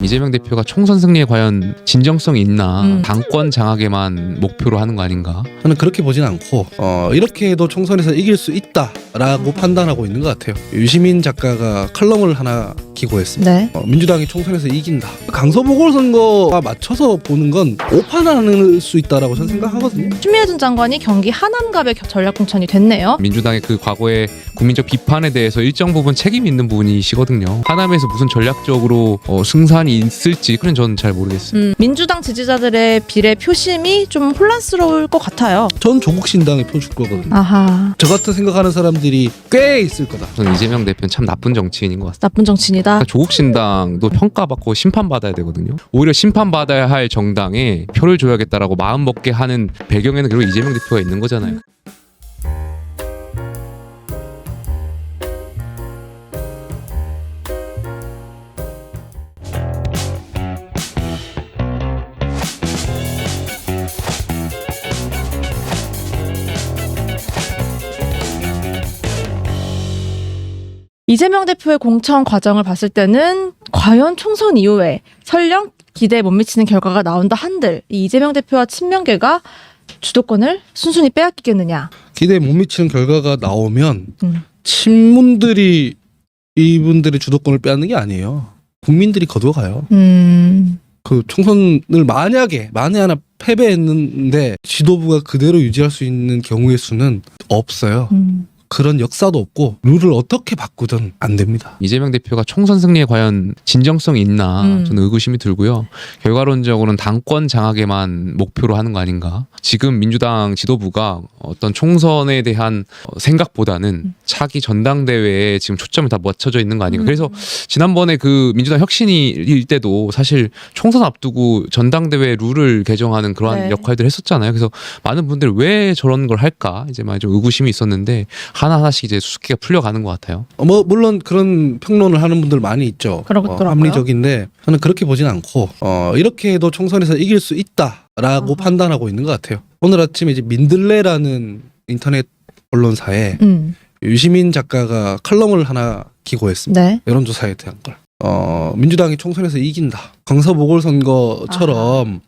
이재명 대표가 총선 승리에 과연 진정성이 있나, 당권 장악에만 목표로 하는 거 아닌가? 저는 그렇게 보진 않고 이렇게 해도 총선에서 이길 수 있다라고 판단하고 있는 것 같아요. 유시민 작가가 칼럼을 하나 기고했습니다. 네. 민주당이 총선에서 이긴다. 강서 보궐선거와 맞춰서 보는 건 오판할 수 있다라고 저는 생각하거든요. 추미애 전 장관이 경기 하남갑에 전략공천이 됐네요. 민주당의 그 과거의 국민적 비판에 대해서 일정 부분 책임 있는 분이시거든요. 하남에서 무슨 전략적으로 승산이 있을지 그건 저는 잘 모르겠어요. 민주당 지지자들의 비례 표심이 좀 혼란스러울 것 같아요. 전 조국 신당에 표 줄 거거든요. 아하. 저 같은 생각하는 사람들이 꽤 있을 거다. 저는 이재명 대표는 참 나쁜 정치인인 것 같습니다. 나쁜 정치인이다. 조국 신당도 평가받고 심판받아야 되거든요. 오히려 심판받아야 할 정당에 표를 줘야겠다라고 마음 먹게 하는 배경에는 결국 이재명 대표가 있는 거잖아요. 이재명 대표의 공천 과정을 봤을 때는 과연 총선 이후에 설령 기대에 못 미치는 결과가 나온다 한들 이 이재명 대표와 친명계가 주도권을 순순히 빼앗기겠느냐. 기대에 못 미치는 결과가 나오면 친문들이 이분들의 주도권을 빼앗는 게 아니에요. 국민들이 거둬가요. 그 총선을 만약에 만에 하나 패배했는데 지도부가 그대로 유지할 수 있는 경우의 수는 없어요. 그런 역사도 없고 룰을 어떻게 바꾸든 안 됩니다. 이재명 대표가 총선 승리에 과연 진정성이 있나 저는 의구심이 들고요. 결과론적으로는 당권 장악에만 목표로 하는 거 아닌가. 지금 민주당 지도부가 어떤 총선에 대한 생각보다는 차기 전당대회에 지금 초점이 다 맞춰져 있는 거 아닌가. 그래서 지난번에 그 민주당 혁신일 때도 사실 총선 앞두고 전당대회 룰을 개정하는 그러한 역할들을 했었잖아요. 그래서 많은 분들이 왜 저런 걸 할까 이제 많이 좀 의구심이 있었는데 하나하나씩 이제 수수께가 풀려가는 것 같아요. 물론 그런 평론을 하는 분들 많이 있죠. 합리적인데 저는 그렇게 보진 않고 이렇게 해도 총선에서 이길 수 있다라고 판단하고 있는 것 같아요. 오늘 아침에 이제 민들레라는 인터넷 언론사에 유시민 작가가 칼럼을 하나 기고했습니다. 네. 여론조사에 대한 걸. 민주당이 총선에서 이긴다. 강서 보궐선거처럼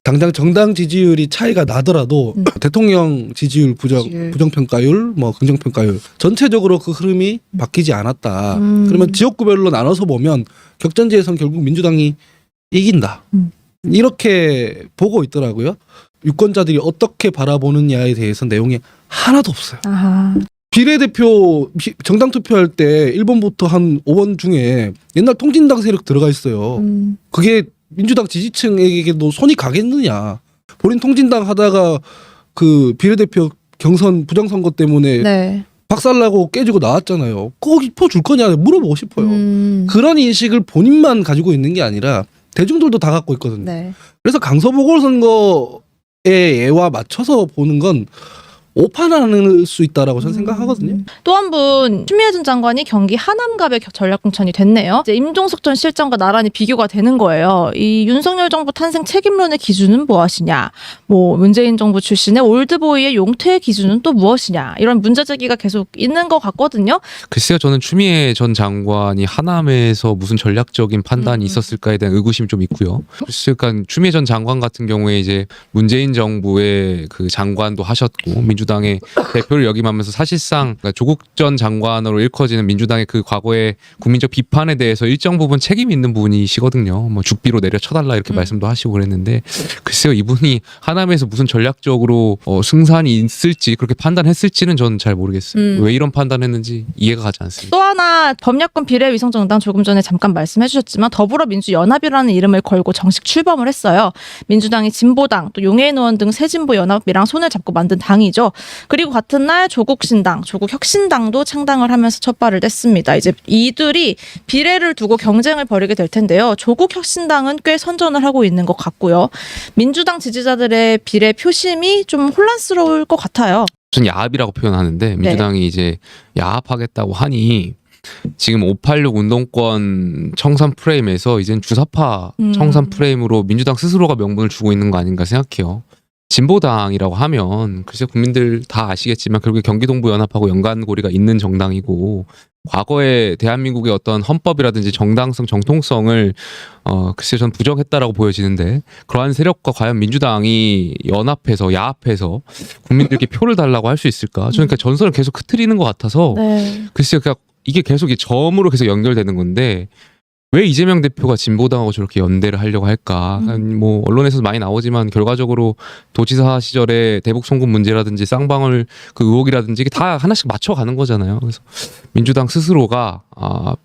당장 정당 지지율이 차이가 나더라도 대통령 지지율 부정평가율 뭐 긍정평가율 전체적으로 그 흐름이 바뀌지 않았다. 그러면 지역구별로 나눠서 보면 격전지에선 결국 민주당이 이긴다. 이렇게 보고 있더라고요. 유권자들이 어떻게 바라보느냐에 대해서 내용이 하나도 없어요. 아하. 비례대표 정당 투표할 때 1번부터 한 5번 중에 옛날 통진당 세력 들어가 있어요. 그게 민주당 지지층에게도 손이 가겠느냐. 본인 통진당 하다가 그 비례대표 경선 부정선거 때문에 박살나고 깨지고 나왔잖아요. 거기 표 줄 거냐 물어보고 싶어요. 그런 인식을 본인만 가지고 있는 게 아니라 대중들도 다 갖고 있거든요. 그래서 강서 보궐선거의 예와 맞춰서 보는 건 오판할 수 있다라고 저는 생각하거든요. 또 한 분 추미애 전 장관이 경기 하남갑에 전략공천이 됐네요. 이제 임종석 전 실장과 나란히 비교가 되는 거예요. 이 윤석열 정부 탄생 책임론의 기준은 무엇이냐? 뭐 문재인 정부 출신의 올드보이의 용퇴의 기준은 또 무엇이냐? 이런 문제 제기가 계속 있는 것 같거든요. 글쎄요, 저는 추미애 전 장관이 하남에서 무슨 전략적인 판단이 있었을까에 대한 의구심이 좀 있고요. 그러니까 추미애 전 장관 같은 경우에 이제 문재인 정부의 그 장관도 하셨고 민주당의 대표를 역임하면서 사실상 조국 전 장관으로 일컬어지는 민주당의 그 과거의 국민적 비판에 대해서 일정 부분 책임 있는 분이시거든요. 뭐 죽비로 내려 쳐달라 이렇게 말씀도 하시고 그랬는데 글쎄요, 이분이 하남에서 무슨 전략적으로 승산이 있을지 그렇게 판단했을지는 저는 잘 모르겠어요. 왜 이런 판단했는지 이해가 가지 않습니다. 또 하나 법야권 비례위성정당 조금 전에 잠깐 말씀해 주셨지만 더불어민주연합이라는 이름을 걸고 정식 출범을 했어요. 민주당이 진보당 또 용해인 의원 등 새진보연합이랑 손을 잡고 만든 당이죠. 그리고 같은 날 조국신당, 조국혁신당도 창당을 하면서 첫 발을 뗐습니다. 이제 이들이 비례를 두고 경쟁을 벌이게 될 텐데요. 조국혁신당은 꽤 선전을 하고 있는 것 같고요. 민주당 지지자들의 비례 표심이 좀 혼란스러울 것 같아요. 저는 야합이라고 표현하는데 민주당이 이제 야합하겠다고 하니 지금 586 운동권 청산 프레임에서 이젠 주사파 청산 프레임으로 민주당 스스로가 명분을 주고 있는 거 아닌가 생각해요. 진보당이라고 하면 글쎄 국민들 다 아시겠지만 결국에 경기동부연합하고 연관고리가 있는 정당이고 과거에 대한민국의 어떤 헌법이라든지 정당성, 정통성을 글쎄 전 부정했다라고 보여지는데 그러한 세력과 과연 민주당이 연합해서 야합해서 국민들께 표를 달라고 할 수 있을까? 저는 그러니까 전선을 계속 흐트리는 것 같아서 네. 글쎄요, 그러니까 이게 계속 이 점으로 계속 연결되는 건데 왜 이재명 대표가 진보당하고 저렇게 연대를 하려고 할까? 뭐 언론에서 많이 나오지만 결과적으로 도지사 시절에 대북 송금 문제라든지 쌍방울 그 의혹이라든지 이게 다 하나씩 맞춰가는 거잖아요. 그래서 민주당 스스로가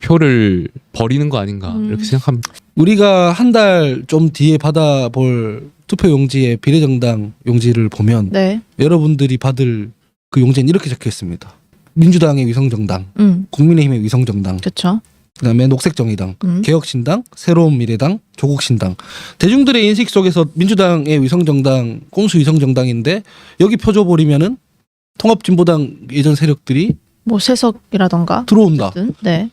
표를 버리는 거 아닌가 이렇게 생각합니다. 우리가 한 달 좀 뒤에 받아볼 투표 용지의 비례정당 용지를 보면 네. 여러분들이 받을 그 용지는 이렇게 적혀 있습니다. 민주당의 위성정당, 국민의힘의 위성정당, 그렇죠. 그다음에 녹색정의당, 개혁신당, 새로운 미래당, 조국신당. 대중들의 인식 속에서 민주당의 위성정당, 꼼수 위성정당인데 여기 펴줘버리면은 통합진보당 예전 세력들이 뭐 세석이라던가. 들어온다. 어쨌든. 네.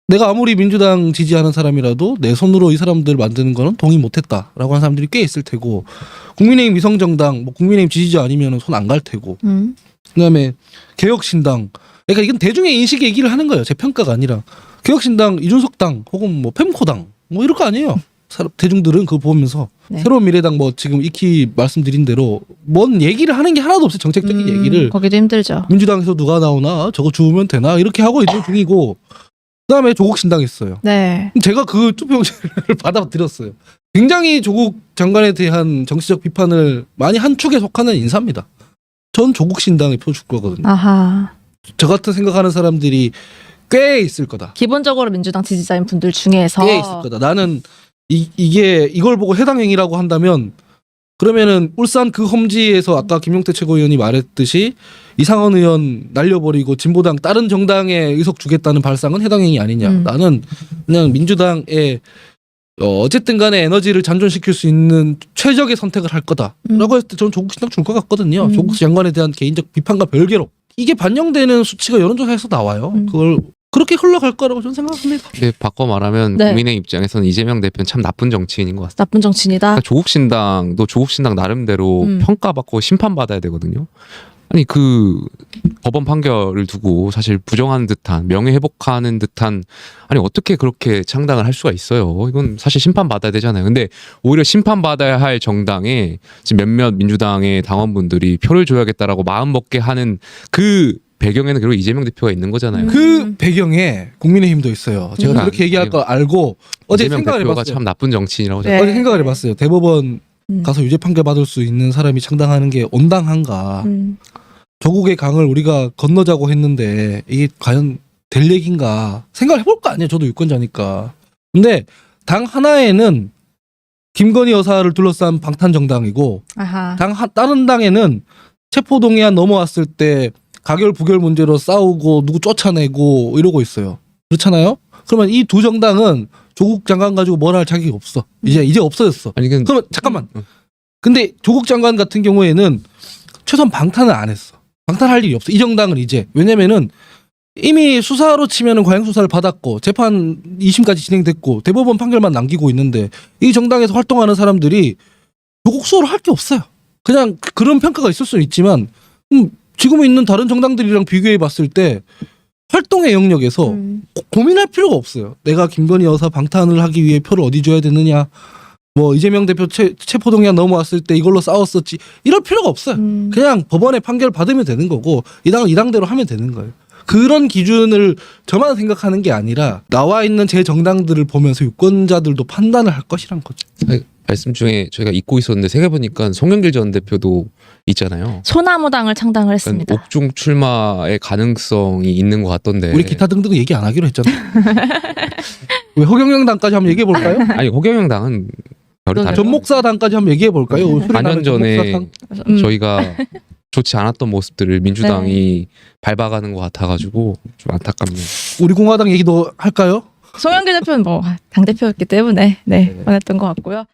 내가 아무리 민주당 지지하는 사람이라도 내 손으로 이 사람들 만드는 거는 동의 못했다라고 하는 사람들이 꽤 있을 테고, 국민의힘 위성정당, 뭐 국민의힘 지지자 아니면 손 안 갈 테고, 그다음에 개혁신당. 그러니까 이건 대중의 인식 얘기를 하는 거예요. 제 평가가 아니라. 개혁신당, 이준석당 혹은 뭐 펜코당 뭐 이럴 거 아니에요. 대중들은 그거 보면서 네. 새로운 미래당 뭐 지금 익히 말씀드린 대로 뭔 얘기를 하는 게 하나도 없어요. 정책적인 얘기를. 거기도 힘들죠. 민주당에서 누가 나오나 저거 주우면 되나 이렇게 하고 있는 중이고, 그다음에 조국신당 있어요. 네. 제가 그 투표용지를 받아들였어요. 굉장히 조국 장관에 대한 정치적 비판을 많이 한 축에 속하는 인사입니다. 전 조국신당에 표 줄 거거든요. 아하. 저 같은 생각하는 사람들이 꽤 있을 거다. 기본적으로 민주당 지지자인 분들 중에서 꽤 있을 거다. 나는 이걸 보고 해당 행위라고 한다면, 그러면은 울산 그 험지에서 아까 김용태 최고위원이 말했듯이 이상원 의원 날려버리고 진보당 다른 정당에 의석 주겠다는 발상은 해당 행위 아니냐. 나는 그냥 민주당에 어쨌든 간에 에너지를 잔존시킬 수 있는 최적의 선택을 할 거다라고 했을 때 저는 조국신당 줄 것 같거든요. 조국 장관에 대한 개인적 비판과 별개로. 이게 반영되는 수치가 여론조사에서 나와요. 그걸 그렇게 흘러갈 거라고 저는 생각합니다. 근데 바꿔 말하면 네. 국민의 입장에서는 이재명 대표는 참 나쁜 정치인인 것 같습니다. 나쁜 정치인이다. 그러니까 조국신당도 조국신당 나름대로 평가받고 심판받아야 되거든요. 아니 그 법원 판결을 두고 사실 부정하는 듯한 명예회복하는 듯한, 아니 어떻게 그렇게 창당을 할 수가 있어요. 이건 사실 심판받아야 되잖아요. 근데 오히려 심판받아야 할 정당에 지금 몇몇 민주당의 당원분들이 표를 줘야겠다라고 마음먹게 하는 그 배경에는 결국 이재명 대표가 있는 거잖아요. 그 배경에 국민의힘도 있어요. 제가 그렇게 얘기할 걸 알고 어제 이재명 생각을 대표가 해봤어요. 참 나쁜 정치인이라고 네. 생각해요. 어제 생각을 해봤어요. 대법원 가서 유죄 판결 받을 수 있는 사람이 창당하는 게 온당한가. 조국의 강을 우리가 건너자고 했는데 이게 과연 될 얘기인가 생각을 해볼 거 아니에요. 저도 유권자니까. 근데 당 하나에는 김건희 여사를 둘러싼 방탄정당이고, 아하. 다른 당에는 체포동의안 넘어왔을 때 가결 부결 문제로 싸우고 누구 쫓아내고 이러고 있어요. 그렇잖아요. 그러면 이 두 정당은 조국 장관 가지고 뭘 할 자격이 없어. 이제 없어졌어. 아니 그 그러면 잠깐만. 근데 조국 장관 같은 경우에는 최소한 방탄을 안 했어. 방탄할 일이 없어. 이 정당은 이제. 왜냐면은 이미 수사로 치면은 과잉 수사를 받았고 재판 2심까지 진행됐고 대법원 판결만 남기고 있는데, 이 정당에서 활동하는 사람들이 조국 수호를 할 게 없어요. 그냥 그런 평가가 있을 수는 있지만 지금 있는 다른 정당들이랑 비교해 봤을 때 활동의 영역에서 고민할 필요가 없어요. 내가 김건희 여사 방탄을 하기 위해 표를 어디 줘야 되느냐, 뭐 이재명 대표 체포동의안 넘어왔을 때 이걸로 싸웠었지, 이럴 필요가 없어요. 그냥 법원의 판결 받으면 되는 거고 이 당을 이 당대로 하면 되는 거예요. 그런 기준을 저만 생각하는 게 아니라 나와 있는 제 정당들을 보면서 유권자들도 판단을 할 것이란 거죠. 말씀 중에 저희가 잊고 있었는데 생각해보니까 송영길 전 대표도 있잖아요. 소나무당을 창당을 했습니다. 그러니까 옥중 출마의 가능성이 있는 것 같던데. 우리 기타 등등 얘기 안 하기로 했잖아. 왜 허경영당까지 한번 얘기해 볼까요? 아니 허경영 당은 별이 다르죠. 전목사당까지 한번 얘기해 볼까요? 4년 전에 저희가 좋지 않았던 모습들을 민주당이 밟아가는 것 같아가지고 좀 안타깝네요. 우리 공화당 얘기도 할까요? 송영길 대표는 뭐 당대표였기 때문에 네, 원했던 것 같고요.